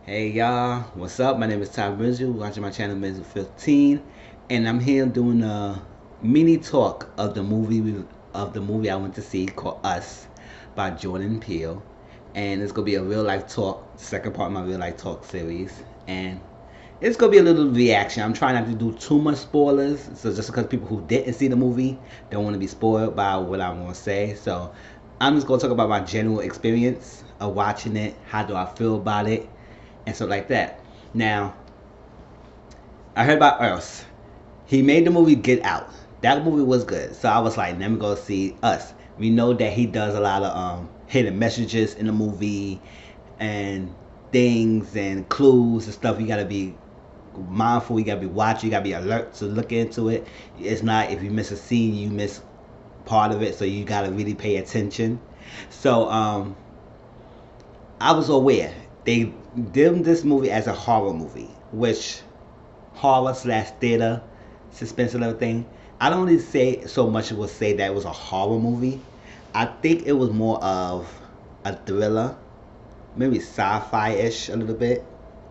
Hey y'all, what's up? My name is Ty Rizzo, watching my channel Rizzo 15, and I'm here doing a mini talk of the movie I went to see called Us by Jordan Peele, and it's gonna be a real life talk, second part of my real life talk series, and it's gonna be a little reaction. I'm trying not to do too much spoilers, so just because people who didn't see the movie don't want to be spoiled by what I'm gonna say, so I'm just gonna talk about my general experience of watching it. How do I feel about it? And stuff like that. Now, I heard about Us. He made the movie Get Out. That movie was good. So I was like, let me go see Us. We know that he does a lot of hidden messages in the movie and things and clues and stuff. You gotta be mindful. You gotta be watching. You gotta be alert to look into it. It's not if you miss a scene, you miss part of it. So you gotta really pay attention. So I was aware they did this movie as a horror movie, which horror slash theater, suspense and everything. I don't really say so much would say that it was a horror movie. I think it was more of a thriller, maybe sci-fi ish a little bit,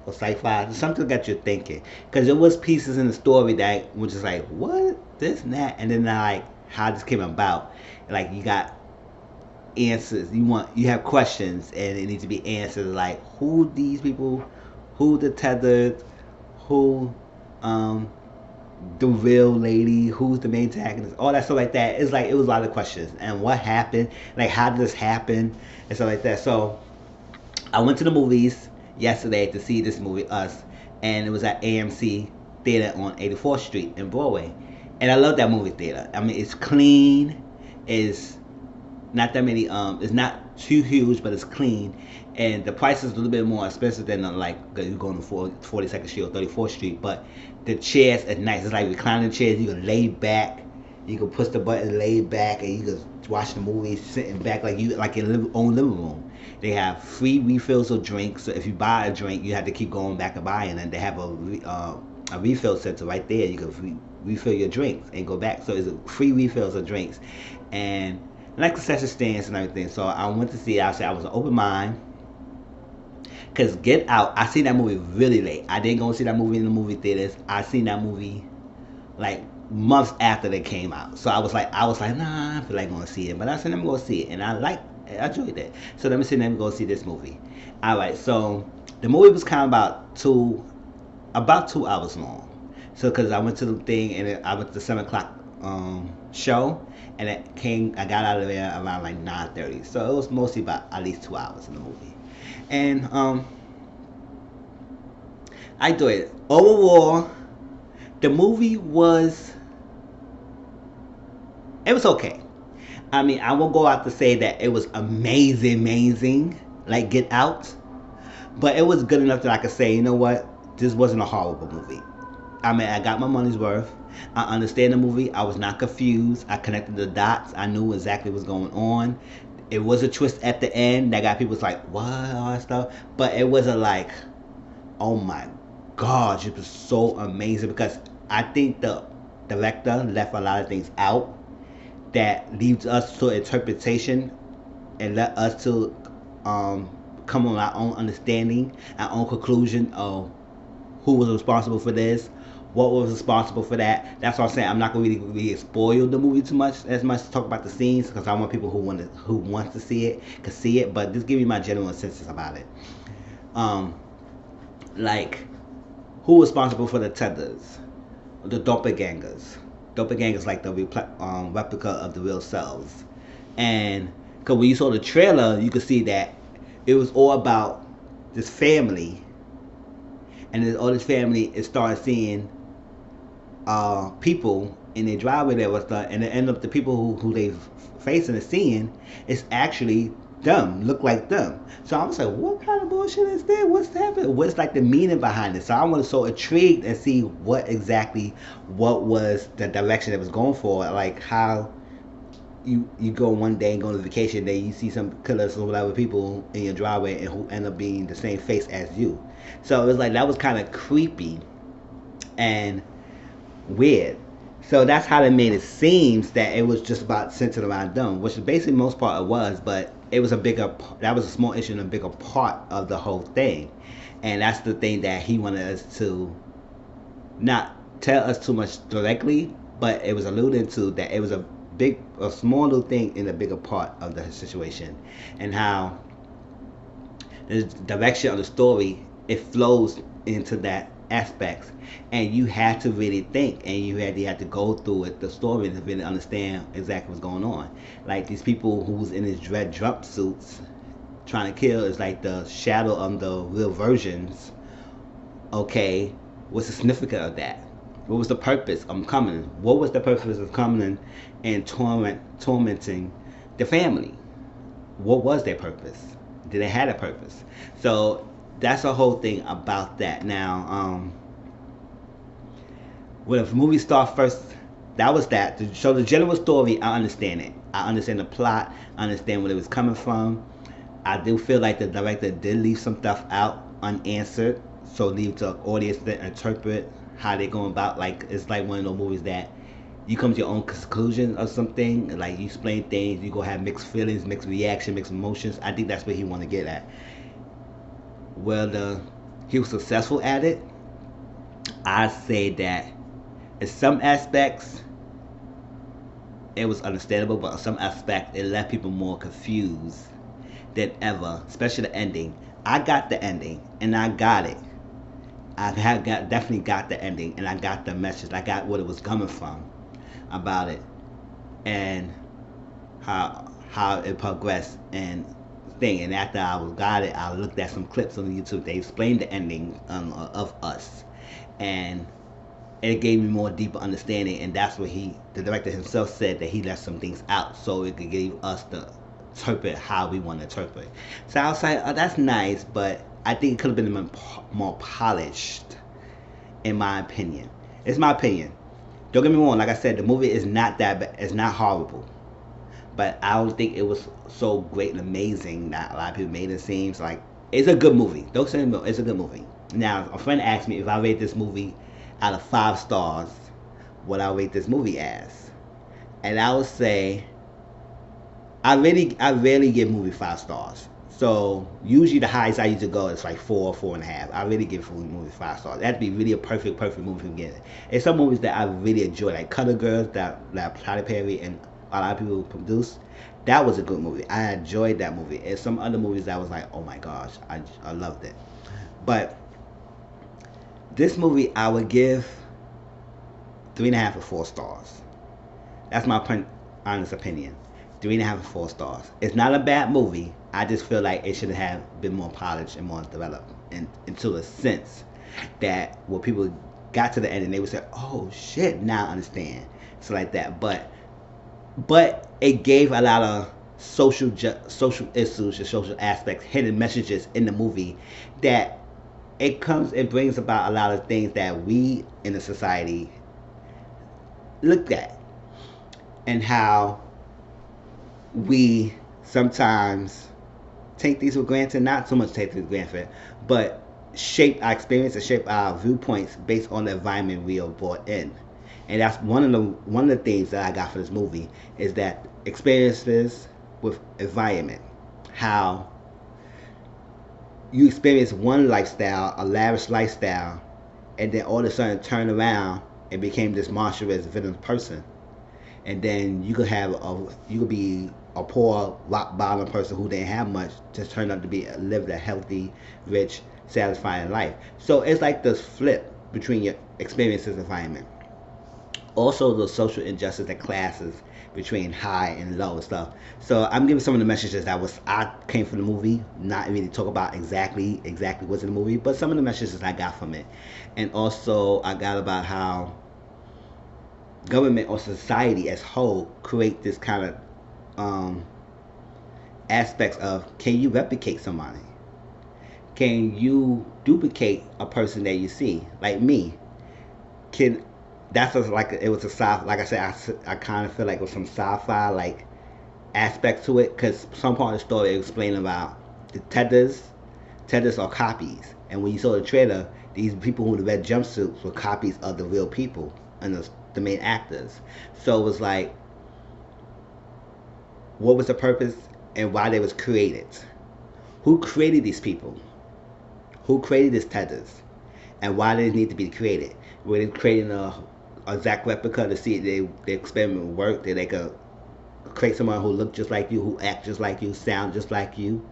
or sci-fi, something that you're thinking. Because there was pieces in the story that were just like, what, this and that, and then like how this came about. Like you got answers. You have questions and it needs to be answered. Like who these people, who the tethered, who um the real lady, who's the main antagonist, all that stuff like that. It's like it was a lot of questions and what happened, like how did this happen and stuff like that. So I went to the movies yesterday to see this movie Us, and it was at AMC Theater on 84th Street in Broadway, and I love that movie theater. I mean, it's clean, it's not that many. It's not too huge, but it's clean, and the price is a little bit more expensive than like you go on the 42nd Street or 34th Street. But the chairs are nice. It's like reclining chairs. You can lay back. You can push the button, lay back, and you can watch the movie sitting back like you like in your own living room. They have free refills of drinks. So if you buy a drink, you have to keep going back and buying. And they have a refill center right there. You can refill your drinks and go back. So it's free refills of drinks, and like concession stands and everything. So I went to see it. I said I was an open mind. Cause Get Out, I seen that movie really late. I didn't go see that movie in the movie theaters. I seen that movie like months after they came out. So I was like, nah, I feel like going to see it. But I said, let me go see it, and I enjoyed it. So let me see, let me go see this movie. All right, so the movie was kind of about 2 hours long. So because I went to the thing and I went to the 7 o'clock show, and I got out of there around like 9:30. So it was mostly about at least 2 hours in the movie, and I enjoyed it overall. The movie was okay. I mean, I won't go out to say that it was amazing, amazing, like Get Out, but it was good enough that I could say, you know what, this wasn't a horrible movie. I mean, I got my money's worth. I understand the movie. I was not confused. I connected the dots. I knew exactly what's going on. It was a twist at the end that got people like, what, all that stuff. But it wasn't like, oh my gosh, it was so amazing, because I think the director left a lot of things out that leaves us to interpretation and let us to um, come on our own understanding, our own conclusion of who was responsible for this, what was responsible for that. That's what I'm saying. I'm not gonna really spoil the movie too much, as much to talk about the scenes, because I want people who wants to see it can see it. But just give me my general senses about it. Um, like who was responsible for the tethers, the doppelgangers. Doppelgangers like the replica of the real selves. And because when you saw the trailer, you could see that it was all about this family, and then all this family is starting seeing people in their driveway that was done, and it end up the people who they facing and seeing is actually them, look like them. So I was like, what kind of bullshit is that? What's happening? What's like the meaning behind it? So I was so intrigued and see what was the direction that was going for, like how you go one day and go on vacation, then you see some killers or whatever people in your driveway and who end up being the same face as you. So it was like that was kind of creepy and weird. So that's how they made it seems that it was just about centered around them, which basically most part it was. But it was a bigger, that was a small issue and a bigger part of the whole thing. And that's the thing that he wanted us to not tell us too much directly, but it was alluding to that it was a small little thing in a bigger part of the situation, and how the direction of the story, it flows into that aspects, and you had to really think, and you had to go through it, the story, to really understand exactly what's going on. Like these people who's in these dread jumpsuits trying to kill is like the shadow of the real versions. Okay, what's the significance of that? What was the purpose of coming? What was the purpose of coming and tormenting the family? What was their purpose? Did they have a purpose? So that's the whole thing about that. Now, when the movie starts first, that was that. So the general story, I understand it. I understand the plot. I understand where it was coming from. I do feel like the director did leave some stuff out unanswered, so leave the audience to interpret how they're going about. Like it's like one of those movies that you come to your own conclusion of something. Like you explain things, you go have mixed feelings, mixed reaction, mixed emotions. I think that's what he want to get at. Well, he was successful at it. I say that in some aspects it was understandable, but in some aspects it left people more confused than ever, especially the ending. I got the ending, and I got it. Definitely got the ending, and I got the message. I got what it was coming from about it, and how it progressed and thing. And after got it, I looked at some clips on YouTube. They explained the ending of Us, and it gave me more deeper understanding. And that's what the director himself said, that he left some things out so it could give us the interpret how we want to interpret. So I was like, oh, that's nice, but I think it could have been more polished, in my opinion. It's my opinion. Don't get me wrong. Like I said, the movie is not that bad. It's not horrible, but I don't think it was so great and amazing that a lot of people made it seem like it's a good movie. Don't say no. It's a good movie. Now, a friend asked me if I rate this movie out of 5 stars, what I rate this movie as, and I would say I rarely give movie 5 stars. So usually the highest I used to go is like 4.5. I really give movie 5 stars. That'd be really a perfect movie to get. It's some movies that I really enjoy, like Cutter Girls, that Tyler Perry and a lot of people produced. That was a good movie. I enjoyed that movie. And some other movies that was like, oh my gosh, I loved it. But this movie I would give 3.5 or 4 stars. That's my honest opinion. 3.5 or 4 stars. It's not a bad movie. I just feel like it should have been more polished and more developed, into a sense that when people got to the end and they would say, "Oh shit, now I understand." So like that, but it gave a lot of social issues and social aspects, hidden messages in the movie that it brings about a lot of things that we in the society looked at, and how we sometimes take these for granted, not so much take these for granted, but shape our experience and shape our viewpoints based on the environment we are brought in. And that's one of the things that I got for this movie, is that experiences with environment. How you experience one lifestyle, a lavish lifestyle, and then all of a sudden turn around and became this monstrous villain person. And then you could be a poor rock bottom person who didn't have much, just turned out to live a healthy, rich, satisfying life. So it's like this flip between your experiences and environment. Also the social injustice and classes between high and low and stuff. So I'm giving some of the messages I came from the movie, not really talk about exactly what's in the movie, but some of the messages I got from it. And also I got about how government or society as whole create this kind of aspects of, can you replicate somebody? Can you duplicate a person that you see? Like me, that's just like it was a sci. Like I said, I kind of feel like it was some sci-fi like aspect to it, because some part of the story explained about the tethers. Tethers are copies, and when you saw the trailer, these people who wear jumpsuits were copies of the real people and the main actors. So it was like, what was the purpose and why they was created. Who created these people? Who created these tethers? And why they need to be created? Were they creating a exact replica to see if the experiment would work, that they could create someone who looked just like you, who act just like you, sound just like you?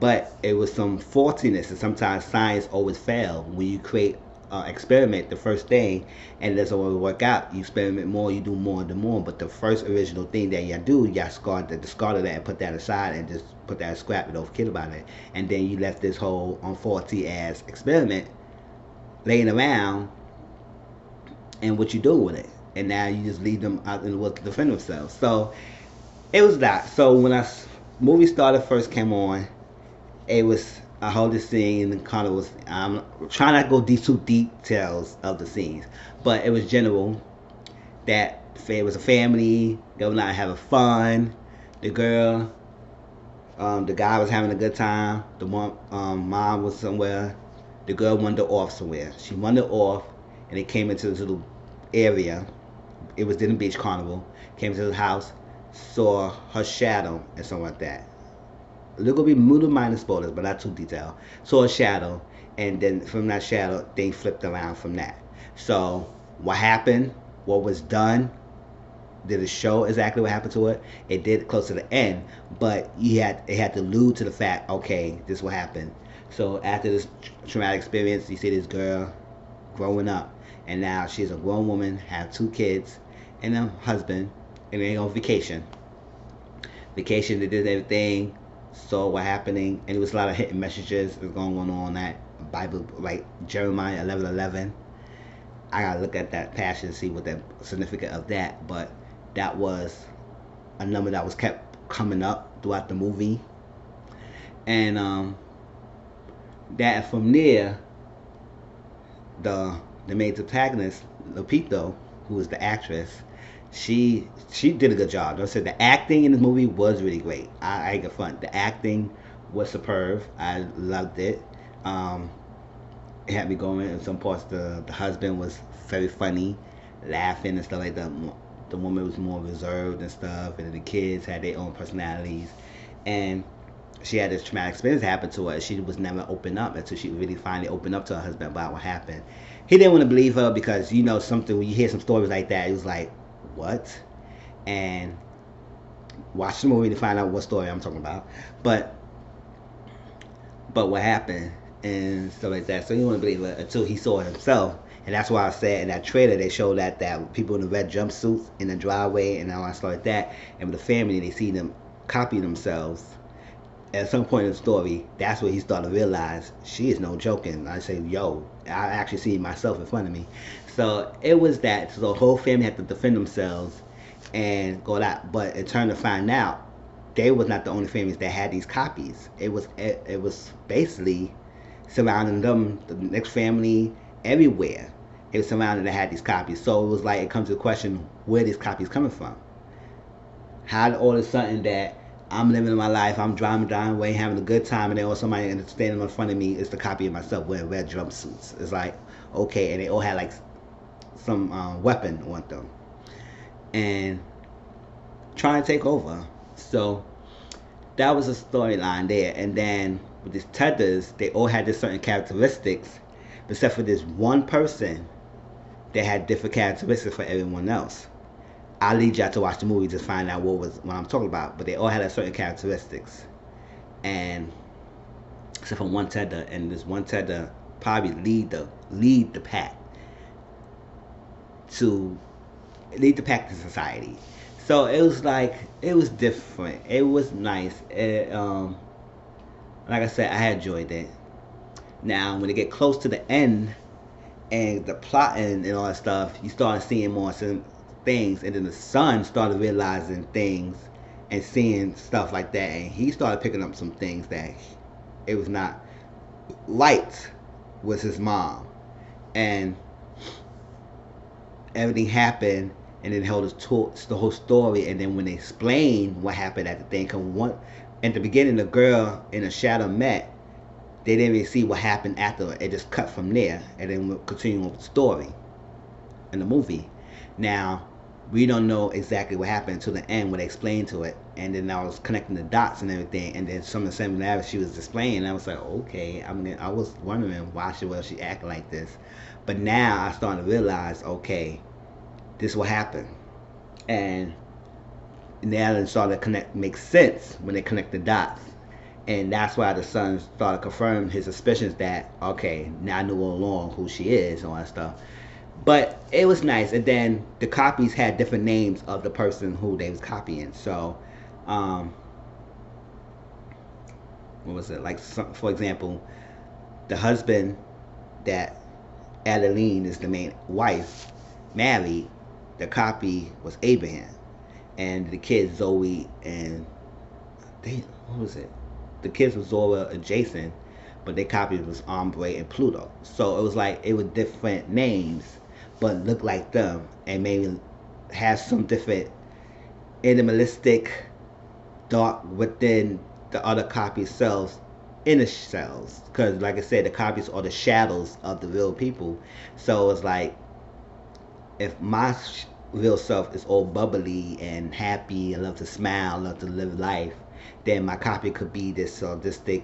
But it was some faultiness, and sometimes science always fails when you create experiment the first thing and it doesn't always work out. You experiment more, you do more and more, but the first original thing that you do, you discard that and put that aside and just put that scrap and don't forget about it. And then you left this whole faulty ass experiment laying around, and what you do with it, and now you just leave them out in the world to defend themselves. So it was that. So when movie started first came on, it was I hold this scene and kind of was I'm trying not to go too details of the scenes, but it was general that it was a family going out having fun. The girl, the guy was having a good time. The mom was somewhere. The girl wandered off somewhere. She wandered off, and they came into this little area. It was Disney Beach Carnival. Came to the house, saw her shadow and something like that. There gonna be little minor spoilers, but not too detailed. Saw a shadow, and then from that shadow, they flipped around from that. So what happened? What was done? Did it show exactly what happened to it? It did close to the end, but it had to allude to the fact, okay, this is what happened. So after this traumatic experience, you see this girl growing up, and now she's a grown woman, have 2 kids, and a husband, and they on vacation. Vacation, they did everything, saw what happening, and it was a lot of hidden messages that was going on that Bible, like Jeremiah 11:11. I gotta look at that passage and see what the significance of that, but that was a number that was kept coming up throughout the movie, and that from there, the main protagonist, Lupita, who was the actress, she did a good job. I said the acting in this movie was really great. I ain't gonna front. The acting was superb. I loved it. It had me going. In some parts, the husband was very funny, laughing and stuff like that. The woman was more reserved and stuff, and the kids had their own personalities, and she had this traumatic experience happen to her. She was never open up until she really finally opened up to her husband about what happened. He didn't want to believe her because something when you hear some stories like that, it was like, what? And watch the movie to find out what story I'm talking about. But what happened and stuff like that. So he didn't want to believe her until he saw it himself. And that's why I said in that trailer they showed that people in the red jumpsuits in the driveway and all that stuff like that. And with the family, they see them copy themselves. At some point in the story, that's where he started to realize she is no joking. I say, yo, I actually see myself in front of me. So it was that. So the whole family had to defend themselves and go out. But it turned to find out they was not the only families that had these copies. It was basically surrounding them, the next family, everywhere. It was surrounding that had these copies. So it was like it comes to the question, where these copies coming from? How all of a sudden that I'm living my life, I'm driving down the way, having a good time, and then all somebody standing in front of me is the copy of myself wearing red jumpsuits. It's like, okay, and they all had like some weapon on them and trying to take over. So that was a storyline there. And then with these tethers, they all had this certain characteristics, except for this one person that had different characteristics for everyone else. I'll lead y'all to watch the movie to find out what I'm talking about. But they all had a certain characteristics, and except for one tether, and this one tether probably lead the pack to society. So it was like it was different. It was nice. Like I said, I enjoyed it. Now when they get close to the end and the plot and all that stuff, you start seeing more things, and then the son started realizing things and seeing stuff like that, and he started picking up some things that it was not right with his mom, and everything happened, and then held the whole story, and then when they explained what happened at the thing, at the beginning the girl in the shadow met, they didn't really see what happened after it just cut from there, and then we'll continue with the story in the movie. Now we don't know exactly what happened until the end when they explain to it and then I was connecting the dots and everything, and then some of the similarities she was displaying, and I was like, okay. I was wondering why she acting like this, but now I started to realize, okay, this will happen, and now it started to make sense when they connect the dots, and that's why the son started confirming his suspicions that, okay, now I knew all along who she is and all that stuff. But it was nice, and then the copies had different names of the person who they was copying. So, um, what was it like? For example, the husband that Adeline is the main wife married, the copy was Abraham, and the kids Zoe and they what was it? The kids was Zora and Jason, but their copies was Ombre and Pluto. So it was like it was different names, but looked like them, and maybe have some different animalistic dark within the other copy cells, inner cells, because like I said, the copies are the shadows of the real people. So it's like if my real self is all bubbly and happy and love to smile, love to live life, then my copy could be this sadistic,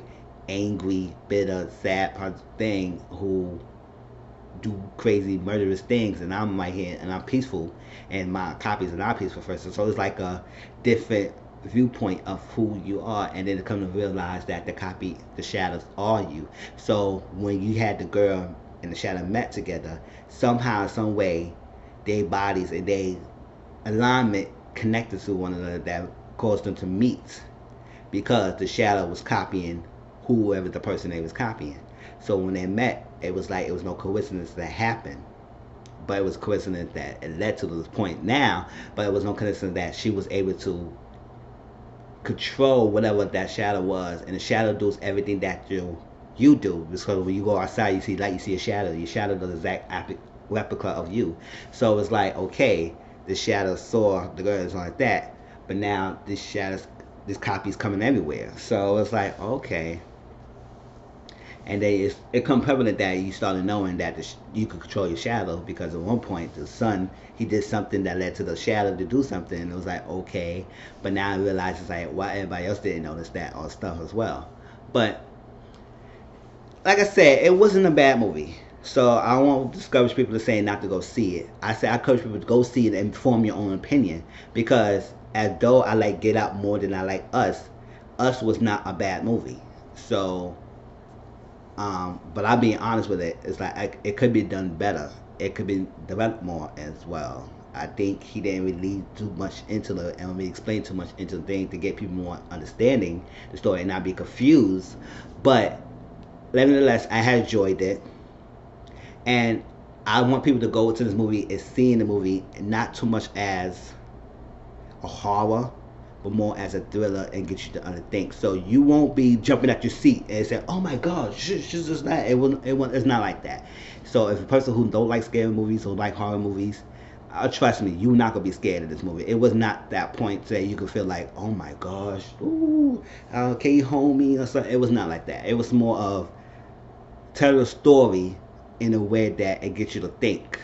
angry, bitter, sad thing who do crazy, murderous things, and I'm right here and I'm peaceful, and my copies are not peaceful person. So it's like a different viewpoint of who you are, and then to come to realize that the shadows are you. So when you had the girl and the shadow met together, somehow, some way, their bodies and their alignment connected to one another that caused them to meet, because the shadow was copying whoever the person they was copying. So when they met, it was like it was no coincidence that happened, but it was a coincidence that it led to this point now. But it was no coincidence that she was able to control whatever that shadow was, and the shadow does everything that you do, because when you go outside, you see light, you see a shadow. Your shadow does the exact replica of you. So it's like, okay, the shadow saw the girls like that, but now this copy's coming everywhere. So it's like, okay. And it come prevalent that you started knowing that you could control your shadow, because at one point the son, he did something that led to the shadow to do something, and it was like, okay. But now I realize it's like, why everybody else didn't notice that or stuff as well. But like I said, it wasn't a bad movie. So I won't discourage people to say not to go see it. I encourage people to go see it and form your own opinion, because as though I like Get Out more than I like Us was not a bad movie. So but I'm being honest with it. It's like it could be done better. It could be developed more as well. I think he didn't really too much into the and really explain too much into the thing to get people more understanding the story and not be confused. But nevertheless, I had enjoyed it, and I want people to go to this movie and seeing the movie not too much as a horror, but more as a thriller, and get you to underthink. So you won't be jumping at your seat and saying, "Oh my God, she's just not." It's not like that. So if a person who don't like scary movies or like horror movies, trust me, you're not gonna be scared of this movie. It was not that point that you could feel like, "Oh my gosh, ooh, can you hold me?" or something. It was not like that. It was more of tell a story in a way that it gets you to think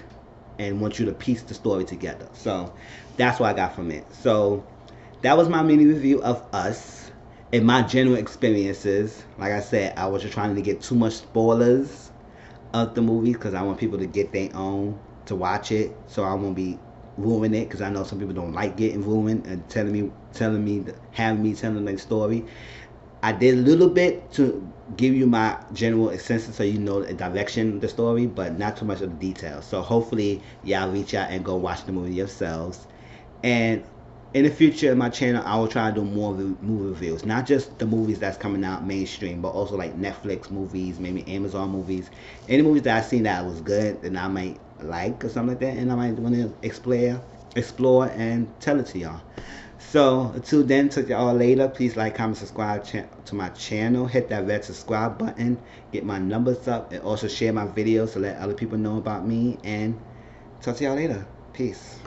and want you to piece the story together. So that's what I got from it. So that was my mini review of Us and my general experiences. Like I said, I wasn't trying to get too much spoilers of the movie, because I want people to get their own to watch it. So I won't be ruining it, because I know some people don't like getting ruined and having me telling their story. I did a little bit to give you my general sense so you know the direction of the story, but not too much of the details. So hopefully y'all reach out and go watch the movie yourselves. And in the future, in my channel, I will try to do more movie reviews. Not just the movies that's coming out mainstream, but also like Netflix movies, maybe Amazon movies. Any movies that I've seen that was good and I might like or something like that, and I might want to explore and tell it to y'all. So until then, talk to y'all later. Please like, comment, subscribe to my channel. Hit that red subscribe button. Get my numbers up, and also share my videos to let other people know about me. And talk to y'all later. Peace.